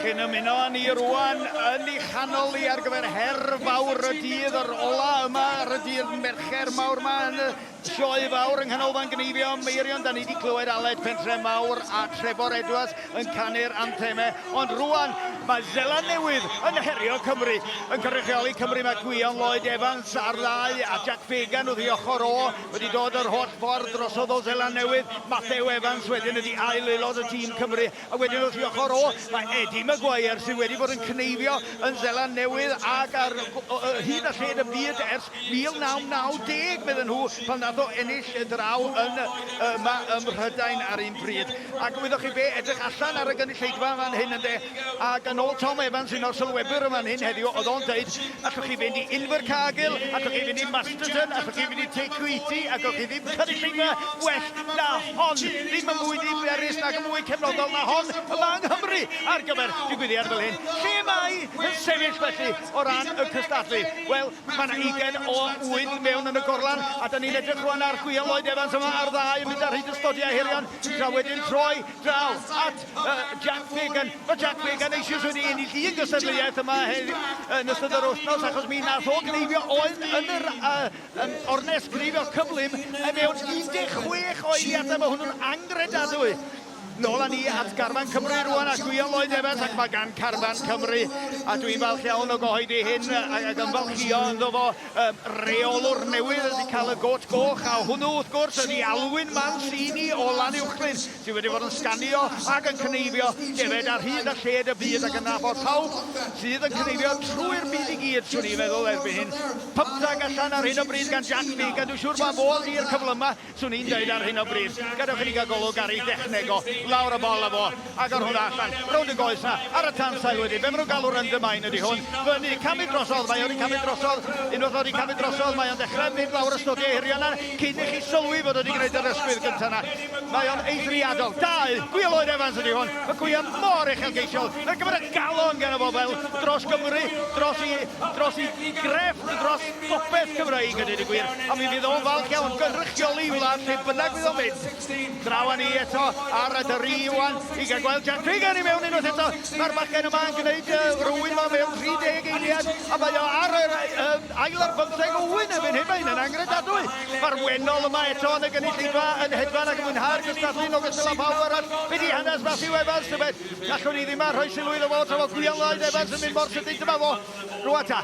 Chi'n ymuno ni rwan yn ei chanol ni ar gyfer her fawr y dydd yr ola yma ar y dydd mercher mawr yma yn y sioe fawr yng nghanolfan Gneifio Meirion. Da ni wedi clywed Aled Pentre Mawr a Trefor Edwards yn canu'r anthemau. Ond rwan mae Seland Newydd yn herio Cymru. Yn cynrychioli Cymru mae Gwion Lloyd Evans ar ddau a Jack Fagan wrth i ochr o. Wedi dod yr holl ffordd drosodd o Seland Newydd. Matthew Evans wedyn ydi ail aelod y tîm Cymru. A wedyn wrth i ochr o mae Eddie Maguire sydd wedi bod yn cneifio yn Seland Newydd ac ar hyd a lled y byd ers 1990 medden nhw pan nath o ennill y draw yn Mhrydain ar un pryd. Ac wyddwch chi be, edrych allan ar y gynulleidfa fan hyn ynde, ac yn ôl Tom Evans, un o'r sylwebwyr yma hyn heddiw, oedd o'n dweud, allwch chi fynd i Invercargill, allwch chi fynd i Masterton, allwch chi fynd i Tequiti, ac allwch chi ddim cynulleidfa well na hon. Ddim yn mwy ddifferus nag yn mwy cefnogol na hon yma yng Nghymru ar gyfer digwyddiad fel hyn. Lle mae yn sefyll felly o ran y cystadlu? Wel, mae yna 20 o wyth mewn yn y gorlan, a da ni'n edrych rwan ar Gwion Lloyd Evans yma ar ddau yn mynd ar hyd y stodiau hirion, tra wedyn troi draw at Jack Fagan. Mae Jack Fagan eisiau wedi ennill un gystadleuaeth yma yn ystod yr wythnos, achos mi nath o gneifio oedd yn yr ornes gneifio cyflym mewn 16 oediadau. Mae hwnnw'n angredadwy. Nôl â ni at Garfan Cymru rwan a Gwion Lloyd Evans ac mae gan Carfan Cymru a dwi'n falch iawn o gyhoeddi hyn ac yn falchio ynddo fo reolwr newydd wedi cael y got goch a hwnnw wrth gwrs ydi Alwyn Mancini o Lanuwchlyn sydd wedi bod yn sganio ac yn cneifio defed ar hyd a lled y byd ac yn nabod pawb sydd yn cneifio trwy'r byd i gyd, swn i'n meddwl erbyn hyn. 15 allan ar hyn o bryd gan Jack Fagan, dwi'n siŵr mae fod i'r cyflyma, swn i'n dweud ar hyn o bryd. Gadewch i ni gael golwg ar ei dechneg o. Lawr y bol efo, ac ar hwnna allan, rownd y goes na, ar y tansail wedi. Be maen nhw'n galw'r undermine ydi hwn. Fyny, camu drosodd, mae o'n i camu drosodd. Unwaith oedd i camu drosodd, mae o'n dechrau mynd lawr y stodiau hirion na, cyn i chi sylwi bod wedi gwneud yr ysgwydd gyntaf na. Mae o'n eithriadol. Dau, Gwion Lloyd Evans ydi hwn. Y Gwion mor uchelgeisiol. Yn gyfer y galon gen o bobl dros Gymru, dros i grefft, dros bopeth Cymreig ydy gwir. A mi fydd o'n falch iawn gynrychioli wlad lle bynnag fydd o'n mynd. Draw ni eto ar y Rwan, i gael gweld Jack Fagan i mewn unwaith eto. Mae'r bachgen yma yn gwneud rhywun yma mewn 30 eiliad a mae o ar yr ail ar 15 o wyn erbyn hyn, mae'n angredadwy. Mae'r wenol yma eto yn y gynulleidfa yn hedfan ac yn mwynhau'r gystadlu'n ogystal â pawb arall. Be di hanes Matthew Evans, tybed? Gallwn ni ddim ar rhoi sylw iddo fo tra fo Gwion Lloyd Evans yn mynd mor sydyn dyma fo. Rwan ta,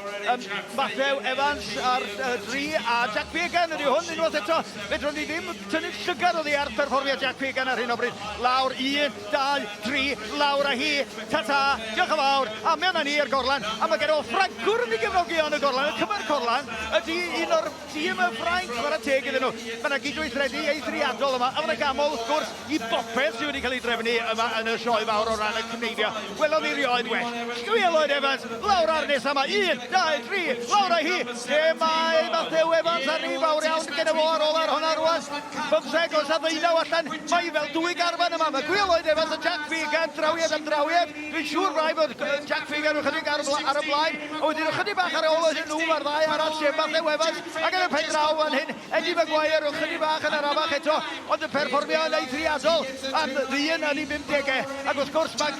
Matthew Evans ar 3 a Jack Fagan ydi hwn unwaith eto. Fedrwn ni ddim tynnu llygad oddi ar perfformiad Jack Fagan ar hyn o bryd. Lawr 1, 2, 3, lawr a hi, ta-ta, diolch yn fawr, a mewn â ni i'r gorlan, a mae gen o Ffrancwr yn ei gefnogi yn y gorlan, y cymer gorlan, ydy un o'r tîm y Ffrainc, mae'r teg iddyn nhw. Mae yna gydweithredu eithriadol yma, a mae yna gamol, wrth gwrs, i bopeth sydd wedi cael ei drefnu yma yn y sioe fawr o ran y cneifio. Welodd i rioed well. Gwion Lloyd Evans, lawr ar nes yma, 1, 2, 3, lawr a hi, lle mae Matthew Evans ar ni fawr iawn gen fo ar ôl ar hwnna rwan. 15 o saddeunaw allan, mae fel dwy garfan yma. Mae Gwion Lloyd Evans a Jack Fagan, drawiad am drawiad. Dwi'n siŵr rai bod Jack Fagan yn chydig ar y blaen. A wedyn chydig bach ar ôl o nhw ar ddau arall sef Matthew Evans. Ac yn y pen draw fan hyn, Eddie Maguire yn chydig bach yn arafach eto. Ond y perfformio yn eithriadol am ddyn yn ei 50au. Ac wrth gwrs mae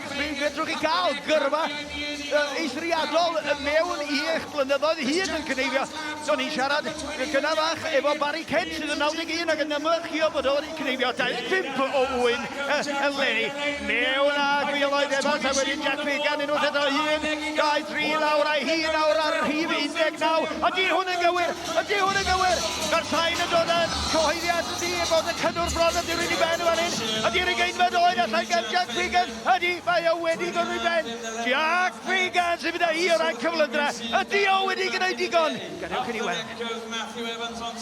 fedrwch chi gael gyrfa eithriadol mewn i eich blynyddoedd hyd yn cneifio. So ni'n siarad gyda fach efo Barry Kent sydd yn 91 ac yn ymwyrchio bod o'n cneifio 25 o wyn yn leni. Mewn a Gwion Lloyd Evans a wedyn Jack Fagan unwaith eto 1, 2, 3 lawr a hi nawr ar rhif 19. Ydy hwn yn gywir, ydy hwn yn gywir. Mae'r sain yn dod yn cyhoeddiad ydy bod y cynnwr bron yn dirwyn i ben fan hyn. Ydy'r ugeinfed oed allan gan Jack Fagan. Ydy, mae o wedi gyrru ben. Jack Fagan sy'n mynd â hi o ran cyflymdra. Ydy o wedi gwneud digon. Gadewch i ni weld.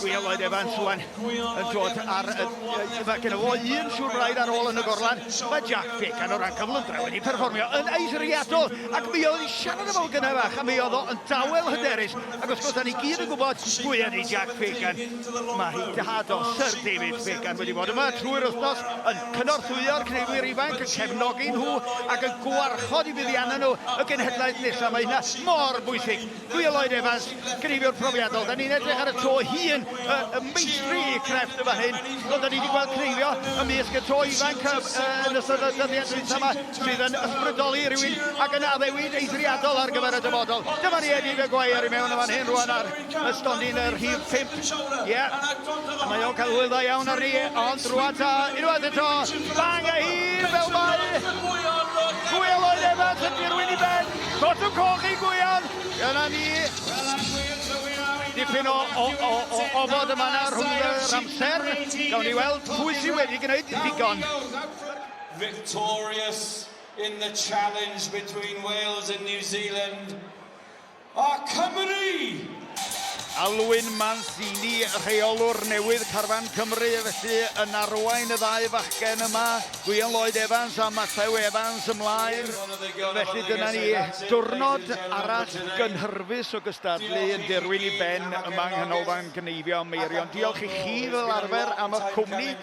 Gwion Lloyd Evans rwan yn dod ar gen o un siŵr braidd ar ôl yn y gorlan. Mae Jack Fagan o ran cyflymdra wedi perfformio yn eithriadol ac mi oedd i siarad efo gyda fach a mi oedd o yn dawel hyderus ac os gwrs da ni gyd yn gwybod pwy ydi Jack Fagan. Mae hi dad o Sir David David Began wedi bod yma trwy'r wythnos yn cynorthwyo'r cneifwyr ifanc, yn cefnogi nhw ac yn gwarchod I fuddiannau nhw y genhedlaeth nesaf. Mae hynna mor bwysig. Gwy Lloyd Evans, cneifiwr profiadol. Da ni'n edrych ar y to hun, y meistri crefft y fan hyn. Ond da ni wedi gweld cneifio ymysg y to ifanc yn ystod y dyddiad dwytha yma sydd yn ysbrydoli rhywun ac yn addewid eithriadol ar gyfer y dyfodol. Dyma ni Eddie Maguire I mewn y fan hyn rwan ar y stondin yr rhif 5. A mae o'n cael hwyl dda iawn ar ni, ond rwan ta, unwaith eto, bang a hir fel mae. Gwy Lloyd Evans yn dirwyn I ben. Tot o coch I Gwion. Yna ni. Dipyn o ofod yma na rhwng yr amser. Gawn ni weld pwy sydd wedi gwneud digon. Victorious in the challenge between Wales and New Zealand are Cymru! Alwyn Mancini, rheolwr newydd Carfan Cymru, felly yn arwain y ddau fachgen yma. Gwion Lloyd Evans a Matthew Evans ymlaen. Felly dyna ni diwrnod arall gynhyrfus o gystadlu yn dirwyn I ben yma yng nghanolfan Gneifio Meirion. Diolch I chi fel arfer am y cwmni.